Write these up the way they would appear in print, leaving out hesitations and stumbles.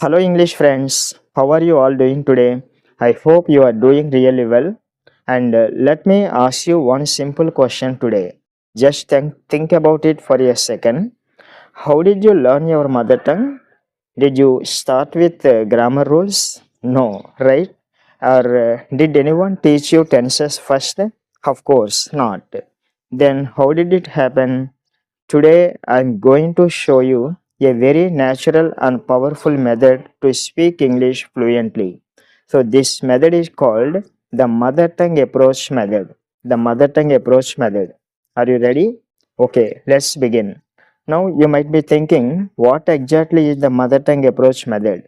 Hello, English friends. How are you all doing today? I hope you are doing really well. And let me ask you one simple question today. Just think about it for a second. How did you learn your mother tongue? Did you start with grammar rules? No, right? Or did anyone teach you tenses first? Of course not. Then how did it happen? Today I'm going to show you a very natural and powerful method to speak English fluently. So this method is called the mother tongue approach method. The mother tongue approach method. Are you ready? Okay, let's begin. Now you might be thinking, what exactly is the mother tongue approach method?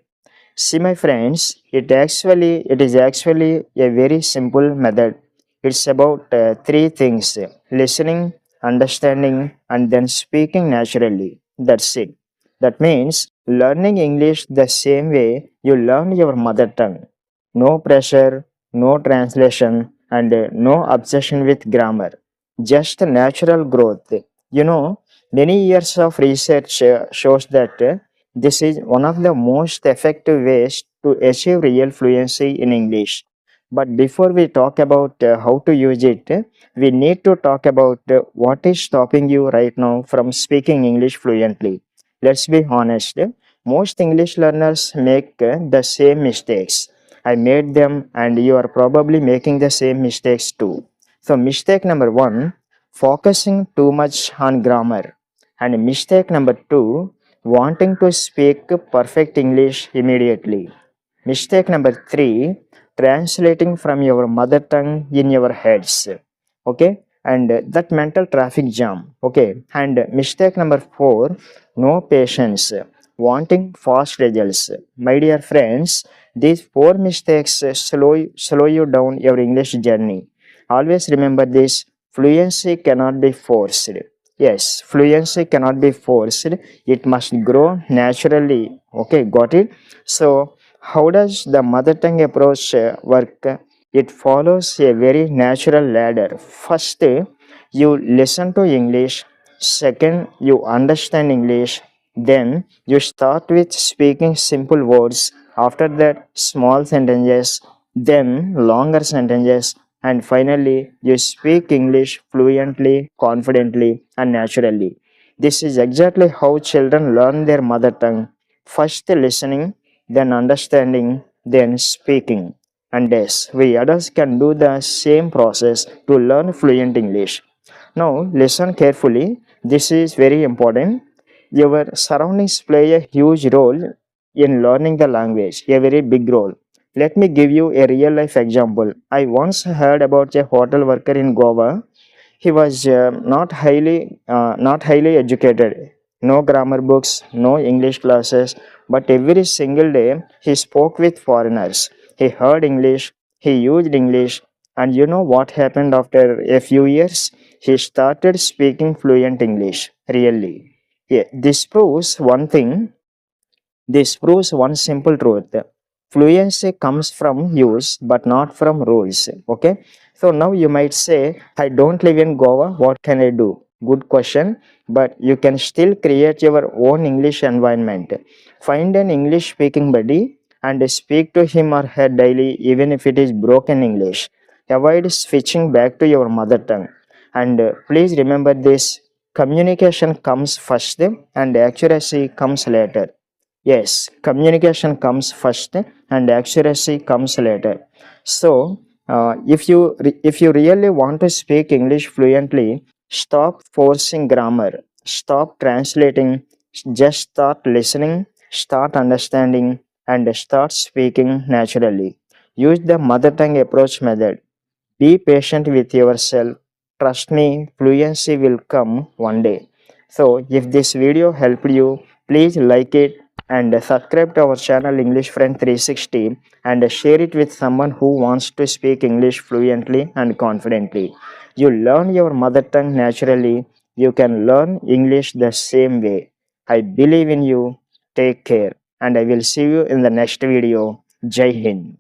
See my friends, it is actually a very simple method. It's about three things: listening, understanding, and then speaking naturally. That's it. That means learning English the same way you learn your mother tongue. No pressure, no translation, and no obsession with grammar. Just natural growth. Many years of research shows that this is one of the most effective ways to achieve real fluency in English. But before we talk about how to use it, we need to talk about what is stopping you right now from speaking English fluently. Let's be honest, most English learners make the same mistakes. I made them, and you are probably making the same mistakes too. So, mistake number one, focusing too much on grammar. And mistake number two, wanting to speak perfect English immediately. Mistake number three, translating from your mother tongue in your heads. Okay, and that mental traffic jam. Okay, and mistake number four, no patience, wanting fast results. My dear friends, these four mistakes slow you down your English journey. Always remember this: fluency cannot be forced. Yes, fluency cannot be forced. It must grow naturally. Okay, got it? So, how does the mother tongue approach work? It follows a very natural ladder. First, you listen to English. Second, you understand English. Then, you start with speaking simple words. After that, small sentences. Then, longer sentences. And finally, you speak English fluently, confidently, and naturally. This is exactly how children learn their mother tongue. First, listening, then understanding, then speaking. And yes, we adults can do the same process to learn fluent English. Now, listen carefully. This is very important. Your surroundings play a huge role in learning the language, a very big role. Let me give you a real life example. I once heard about a hotel worker in Goa. He was not highly educated, no grammar books, no English classes, but every single day he spoke with foreigners. He heard English, he used English, and you know what happened after a few years? He started speaking fluent English. Really. Yeah, this proves one simple truth. Fluency comes from use but not from rules. Okay. So now you might say, I don't live in Goa. What can I do? Good question. But you can still create your own English environment. Find an English speaking buddy and speak to him or her daily, even if it is broken English. Avoid switching back to your mother tongue. And please remember this: communication comes first and accuracy comes later. Yes, communication comes first and accuracy comes later. So, if you really want to speak English fluently, stop forcing grammar, stop translating, just start listening, start understanding, and start speaking naturally. Use the mother tongue approach method. Be patient with yourself. Trust me, fluency will come one day. So, if this video helped you, please like it and subscribe to our channel English Friend 360 and share it with someone who wants to speak English fluently and confidently. You learn your mother tongue naturally, you can learn English the same way. I believe in you. Take care, and I will see you in the next video. Jai Hind.